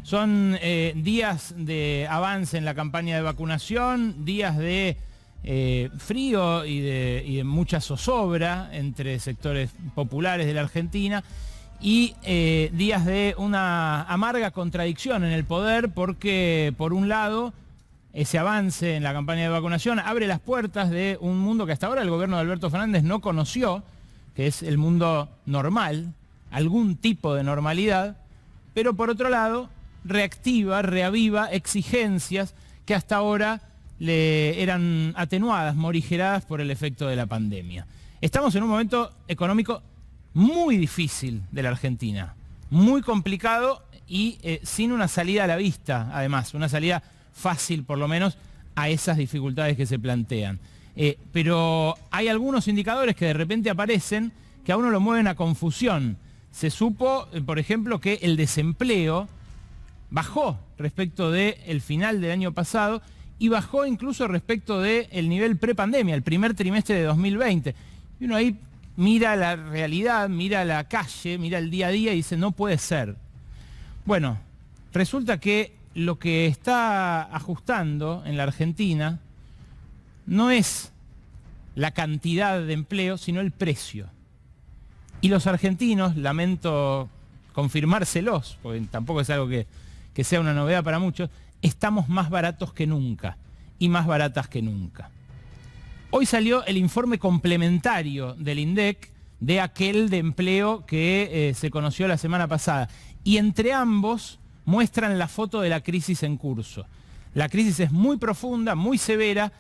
Son días de avance en la campaña de vacunación, días de frío y de mucha zozobra entre sectores populares de la Argentina y días de una amarga contradicción en el poder porque, por un lado, ese avance en la campaña de vacunación abre las puertas de un mundo que hasta ahora el gobierno de Alberto Fernández no conoció, que es el mundo normal, algún tipo de normalidad, pero por otro lado reaviva exigencias que hasta ahora le eran atenuadas, morigeradas por el efecto de la pandemia. Estamos en un momento económico muy difícil de la Argentina, muy complicado y sin una salida a la vista, además, una salida fácil por lo menos a esas dificultades que se plantean. Pero hay algunos indicadores que de repente aparecen que a uno lo mueven a confusión. Se supo, por ejemplo, que el desempleo bajó respecto del final del año pasado y bajó incluso respecto del nivel prepandemia, el primer trimestre de 2020. Y uno ahí mira la realidad, mira la calle, mira el día a día y dice, no puede ser. Bueno, resulta que lo que está ajustando en la Argentina no es la cantidad de empleo, sino el precio. Y los argentinos, lamento confirmárselos, porque tampoco es algo que sea una novedad para muchos, estamos más baratos que nunca y más baratas que nunca. Hoy salió el informe complementario del INDEC de aquel de empleo que se conoció la semana pasada. Y entre ambos muestran la foto de la crisis en curso. La crisis es muy profunda, muy severa,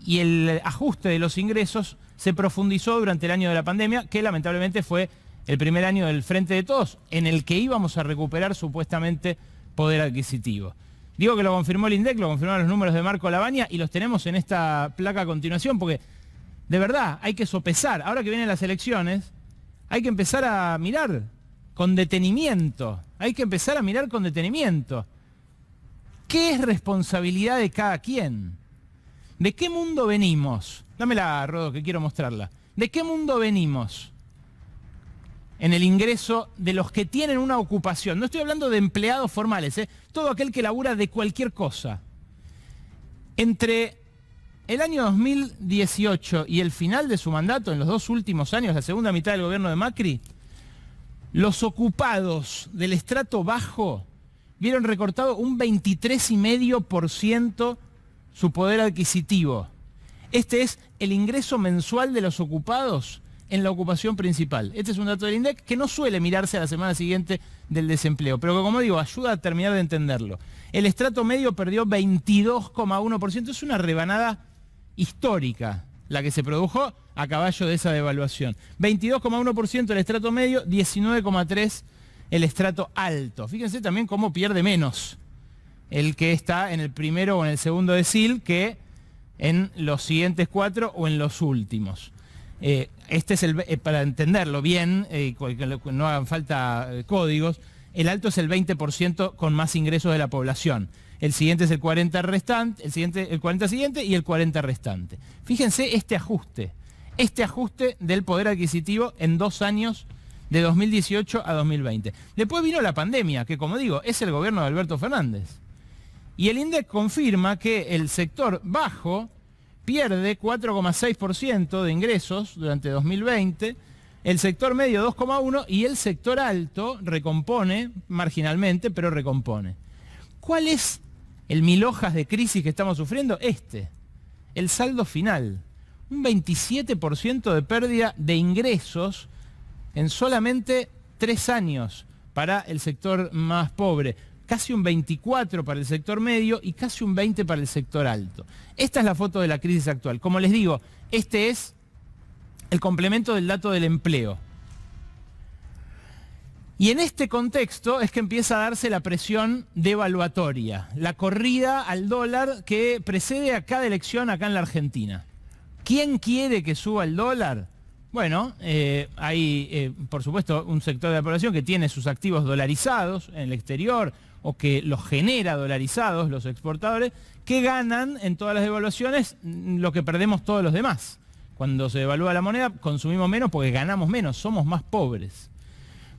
y el ajuste de los ingresos se profundizó durante el año de la pandemia, que lamentablemente fue el primer año del Frente de Todos, en el que íbamos a recuperar supuestamente poder adquisitivo. Digo que lo confirmó el INDEC, lo confirmaron los números de Marco Lavagna y los tenemos en esta placa a continuación, porque de verdad hay que sopesar. Ahora que vienen las elecciones, hay que empezar a mirar con detenimiento. Hay que empezar a mirar con detenimiento. ¿Qué es responsabilidad de cada quien? ¿De qué mundo venimos? Dámela, Rodo, que quiero mostrarla. ¿De qué mundo venimos en el ingreso de los que tienen una ocupación? No estoy hablando de empleados formales, todo aquel que labura de cualquier cosa. Entre el año 2018 y el final de su mandato, en los dos últimos años, la segunda mitad del gobierno de Macri, los ocupados del estrato bajo vieron recortado un 23,5% su poder adquisitivo. Este es el ingreso mensual de los ocupados en la ocupación principal. Este es un dato del INDEC que no suele mirarse a la semana siguiente del desempleo, pero que, como digo, ayuda a terminar de entenderlo. El estrato medio perdió 22,1%, es una rebanada histórica la que se produjo a caballo de esa devaluación. 22,1% el estrato medio, 19,3% el estrato alto. Fíjense también cómo pierde menos el que está en el primero o en el segundo decil que en los siguientes cuatro o en los últimos. Este es para entenderlo bien, que no hagan falta códigos, el alto es el 20% con más ingresos de la población. El siguiente es el 40% restante, el 40% siguiente y el 40% restante. Fíjense este ajuste del poder adquisitivo en 2 años, de 2018 a 2020. Después vino la pandemia, que, como digo, es el gobierno de Alberto Fernández. Y el INDEC confirma que el sector bajo pierde 4,6% de ingresos durante 2020, el sector medio 2,1% y el sector alto recompone marginalmente, pero recompone. ¿Cuál es el mil hojas de crisis que estamos sufriendo? El saldo final. Un 27% de pérdida de ingresos en solamente 3 años para el sector más pobre. Casi un 24% para el sector medio y casi un 20% para el sector alto. Esta es la foto de la crisis actual. Como les digo, este es el complemento del dato del empleo. Y en este contexto es que empieza a darse la presión devaluatoria, la corrida al dólar que precede a cada elección acá en la Argentina. ¿Quién quiere que suba el dólar? Bueno, hay, por supuesto, un sector de la población que tiene sus activos dolarizados en el exterior o que los genera dolarizados, los exportadores, que ganan en todas las devaluaciones lo que perdemos todos los demás. Cuando se devalúa la moneda, consumimos menos porque ganamos menos, somos más pobres.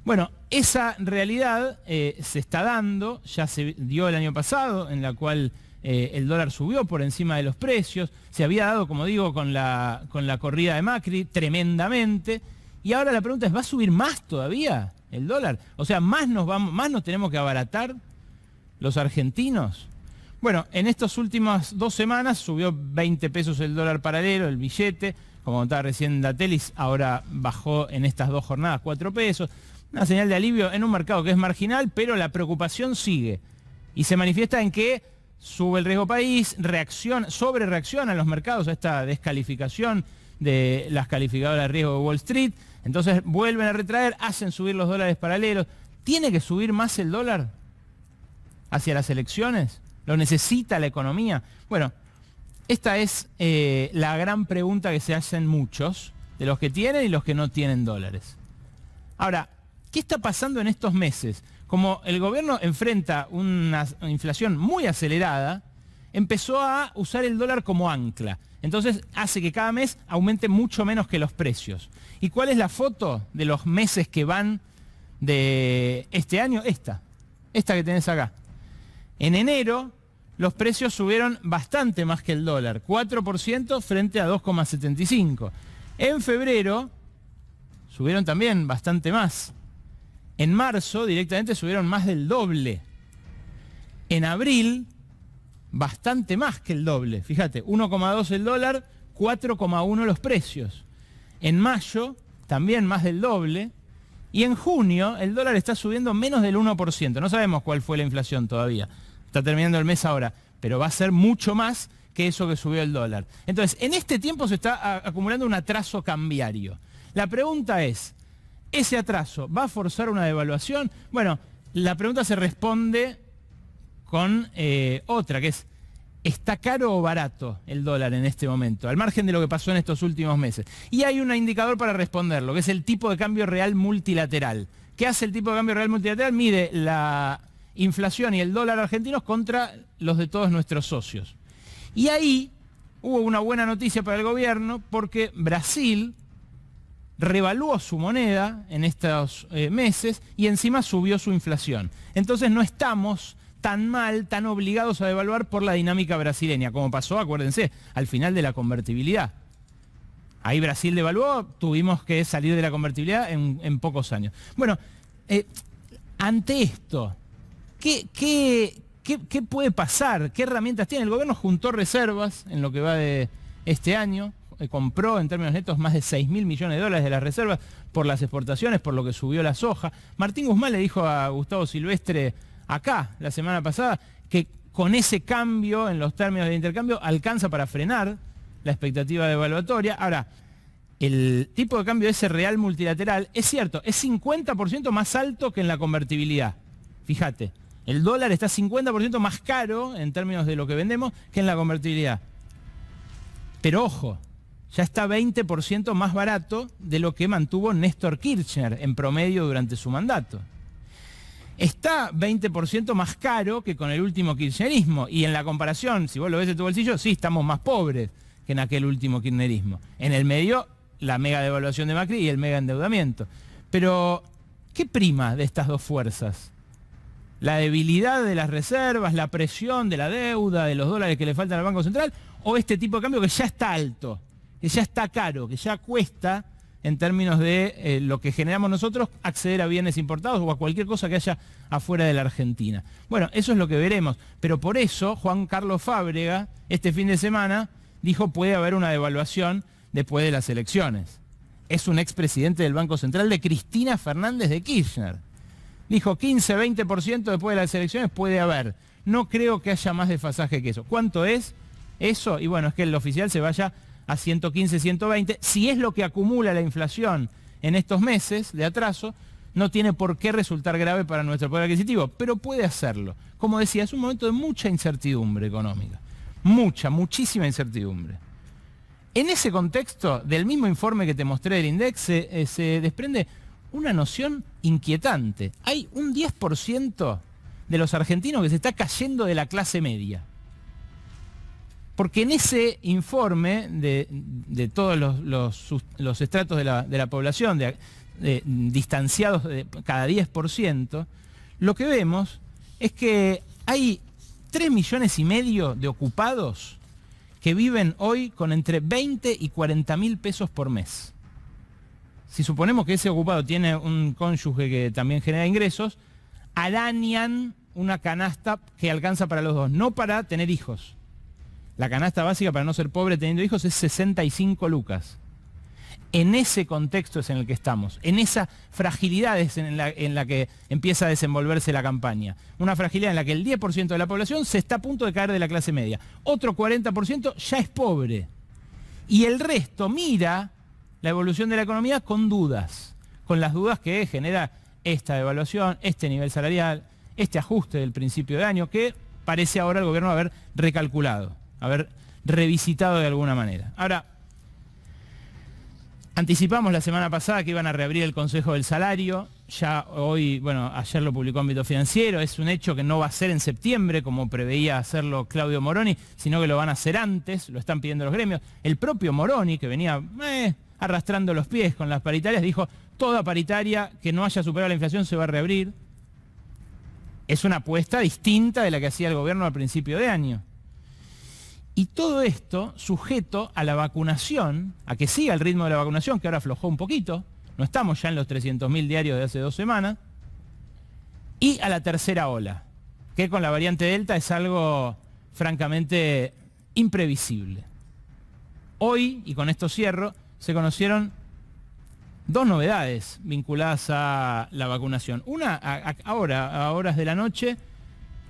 Bueno, esa realidad se está dando, ya se dio el año pasado, en la cual el dólar subió por encima de los precios, se había dado, como digo, con la corrida de Macri, tremendamente, y ahora la pregunta es, ¿va a subir más todavía el dólar? O sea, ¿más nos tenemos que abaratar los argentinos? Bueno, en estas últimas 2 semanas subió 20 pesos el dólar paralelo, el billete, como contaba recién Datelis, ahora bajó en estas 2 jornadas 4 pesos. Una señal de alivio en un mercado que es marginal, pero la preocupación sigue. Y se manifiesta en que sube el riesgo país, sobrereaccionan los mercados a esta descalificación de las calificadoras de riesgo de Wall Street. Entonces vuelven a retraer, hacen subir los dólares paralelos. ¿Tiene que subir más el dólar hacia las elecciones? ¿Lo necesita la economía? Bueno, esta es la gran pregunta que se hacen muchos, de los que tienen y los que no tienen dólares. Ahora, ¿qué está pasando en estos meses? Como el gobierno enfrenta una inflación muy acelerada, empezó a usar el dólar como ancla. Entonces hace que cada mes aumente mucho menos que los precios. ¿Y cuál es la foto de los meses que van de este año? Esta que tenés acá. En enero los precios subieron bastante más que el dólar, 4% frente a 2,75. En febrero subieron también bastante más. En marzo directamente subieron más del doble. En abril, bastante más que el doble. Fíjate, 1,2 el dólar, 4,1 los precios. En mayo, también más del doble. Y en junio, el dólar está subiendo menos del 1%. No sabemos cuál fue la inflación todavía. Está terminando el mes ahora. Pero va a ser mucho más que eso que subió el dólar. Entonces, en este tiempo se está acumulando un atraso cambiario. La pregunta es, ¿ese atraso va a forzar una devaluación? Bueno, la pregunta se responde con otra, que es, ¿está caro o barato el dólar en este momento? Al margen de lo que pasó en estos últimos meses. Y hay un indicador para responderlo, que es el tipo de cambio real multilateral. ¿Qué hace el tipo de cambio real multilateral? Mide la inflación y el dólar argentinos contra los de todos nuestros socios. Y ahí hubo una buena noticia para el gobierno, porque Brasil revaluó su moneda en estos meses y encima subió su inflación. Entonces no estamos tan mal, tan obligados a devaluar por la dinámica brasileña, como pasó, acuérdense, al final de la convertibilidad. Ahí Brasil devaluó, tuvimos que salir de la convertibilidad en pocos años. Bueno, ante esto, ¿qué puede pasar? ¿Qué herramientas tiene? El gobierno juntó reservas en lo que va de este año, compró en términos netos más de 6.000 millones de dólares de las reservas por las exportaciones, por lo que subió la soja. Martín Guzmán le dijo a Gustavo Silvestre acá la semana pasada que con ese cambio en los términos de intercambio alcanza para frenar la expectativa devaluatoria. Ahora, el tipo de cambio de ese real multilateral, es cierto, es 50% más alto que en la convertibilidad. Fíjate, el dólar está 50% más caro en términos de lo que vendemos que en la convertibilidad. Pero ojo, ya está 20% más barato de lo que mantuvo Néstor Kirchner en promedio durante su mandato. Está 20% más caro que con el último kirchnerismo. Y en la comparación, si vos lo ves de tu bolsillo, sí, estamos más pobres que en aquel último kirchnerismo. En el medio, la mega devaluación de Macri y el mega endeudamiento. Pero, ¿qué prima de estas dos fuerzas? ¿La debilidad de las reservas, la presión de la deuda, de los dólares que le faltan al Banco Central? ¿O este tipo de cambio que ya está alto, que ya está caro, que ya cuesta en términos de lo que generamos nosotros, acceder a bienes importados o a cualquier cosa que haya afuera de la Argentina? Bueno, eso es lo que veremos. Pero por eso Juan Carlos Fábrega, este fin de semana, dijo puede haber una devaluación después de las elecciones. Es un expresidente del Banco Central de Cristina Fernández de Kirchner. Dijo 15-20% después de las elecciones puede haber. No creo que haya más desfasaje que eso. ¿Cuánto es eso? Y bueno, es que el oficial se vaya a 115, 120. Si es lo que acumula la inflación en estos meses de atraso, no tiene por qué resultar grave para nuestro poder adquisitivo, pero puede hacerlo. Como decía, es un momento de mucha incertidumbre económica. Muchísima incertidumbre. En ese contexto, del mismo informe que te mostré del INDEX, se desprende una noción inquietante. Hay un 10% de los argentinos que se está cayendo de la clase media. Porque en ese informe de todos los estratos de la población, distanciados cada 10%, lo que vemos es que hay 3,5 millones de ocupados que viven hoy con entre 20 y 40 mil pesos por mes. Si suponemos que ese ocupado tiene un cónyuge que también genera ingresos, arañan una canasta que alcanza para los dos, no para tener hijos. La canasta básica para no ser pobre teniendo hijos es 65 lucas. En ese contexto es en el que estamos, en esa fragilidad es en la que empieza a desenvolverse la campaña. Una fragilidad en la que el 10% de la población se está a punto de caer de la clase media. Otro 40% ya es pobre. Y el resto mira la evolución de la economía con dudas, con las dudas que genera esta devaluación, este nivel salarial, este ajuste del principio de año, que parece ahora el gobierno haber recalculado, haber revisitado de alguna manera. Ahora, anticipamos la semana pasada que iban a reabrir el Consejo del Salario, ya hoy, bueno, ayer lo publicó Ámbito Financiero, es un hecho que no va a ser en septiembre, como preveía hacerlo Claudio Moroni, sino que lo van a hacer antes, lo están pidiendo los gremios. El propio Moroni, que venía arrastrando los pies con las paritarias, dijo, toda paritaria que no haya superado la inflación se va a reabrir. Es una apuesta distinta de la que hacía el gobierno al principio de año. Y todo esto sujeto a la vacunación, a que siga el ritmo de la vacunación, que ahora aflojó un poquito, no estamos ya en los 300.000 diarios de hace 2 semanas, y a la tercera ola, que con la variante Delta es algo francamente imprevisible. Hoy, y con esto cierro, se conocieron 2 novedades vinculadas a la vacunación. Una, ahora, a horas de la noche,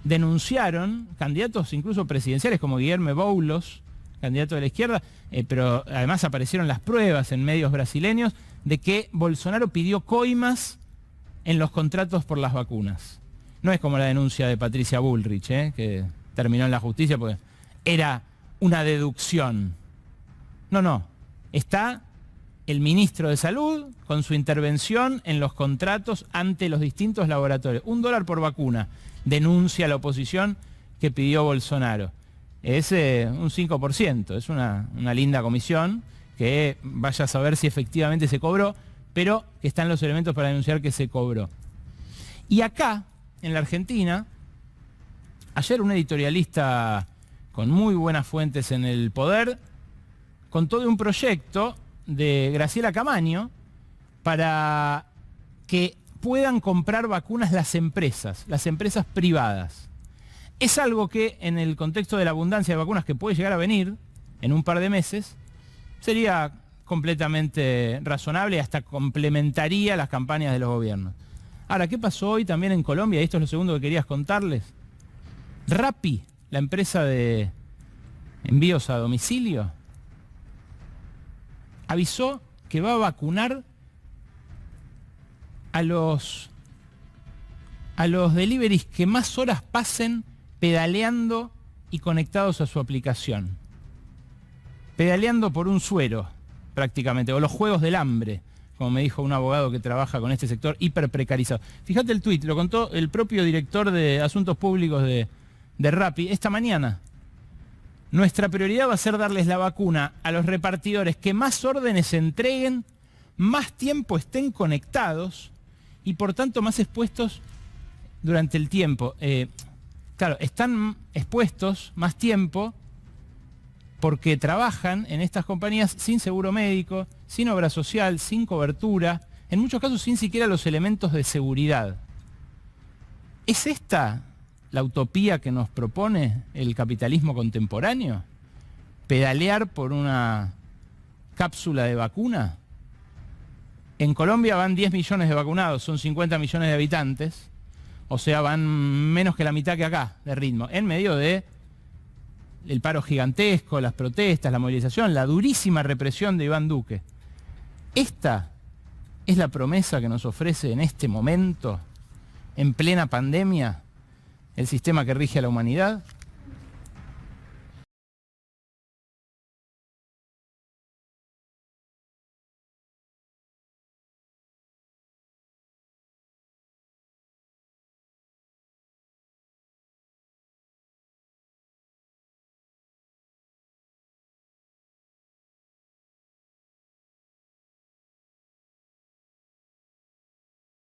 denunciaron candidatos incluso presidenciales como Guilherme Boulos, candidato de la izquierda, pero además aparecieron las pruebas en medios brasileños de que Bolsonaro pidió coimas en los contratos por las vacunas. No es como la denuncia de Patricia Bullrich, que terminó en la justicia porque era una deducción. No. Está el ministro de Salud con su intervención en los contratos ante los distintos laboratorios. $1 por vacuna, denuncia la oposición que pidió Bolsonaro. Es un 5%, es una linda comisión que vaya a saber si efectivamente se cobró, pero que están los elementos para denunciar que se cobró. Y acá, en la Argentina, ayer un editorialista con muy buenas fuentes en el poder contó de un proyecto de Graciela Camaño para que puedan comprar vacunas las empresas privadas. Es algo que en el contexto de la abundancia de vacunas que puede llegar a venir en un par de meses, sería completamente razonable y hasta complementaría las campañas de los gobiernos. Ahora, ¿qué pasó hoy también en Colombia? Y esto es lo segundo que querías contarles. Rappi, la empresa de envíos a domicilio, avisó que va a vacunar a los deliveries que más horas pasen pedaleando y conectados a su aplicación. Pedaleando por un suero, prácticamente, o los juegos del hambre, como me dijo un abogado que trabaja con este sector hiper precarizado. Fíjate el tuit, lo contó el propio director de Asuntos Públicos de Rappi esta mañana. Nuestra prioridad va a ser darles la vacuna a los repartidores que más órdenes entreguen, más tiempo estén conectados y por tanto más expuestos durante el tiempo. Claro, están expuestos más tiempo porque trabajan en estas compañías sin seguro médico, sin obra social, sin cobertura, en muchos casos sin siquiera los elementos de seguridad. ¿Es esta la utopía que nos propone el capitalismo contemporáneo? ¿Pedalear por una cápsula de vacuna? En Colombia van 10 millones de vacunados, son 50 millones de habitantes, o sea, van menos que la mitad que acá de ritmo, en medio de el paro gigantesco, las protestas, la movilización, la durísima represión de Iván Duque. ¿Esta es la promesa que nos ofrece en este momento, en plena pandemia, el sistema que rige a la humanidad?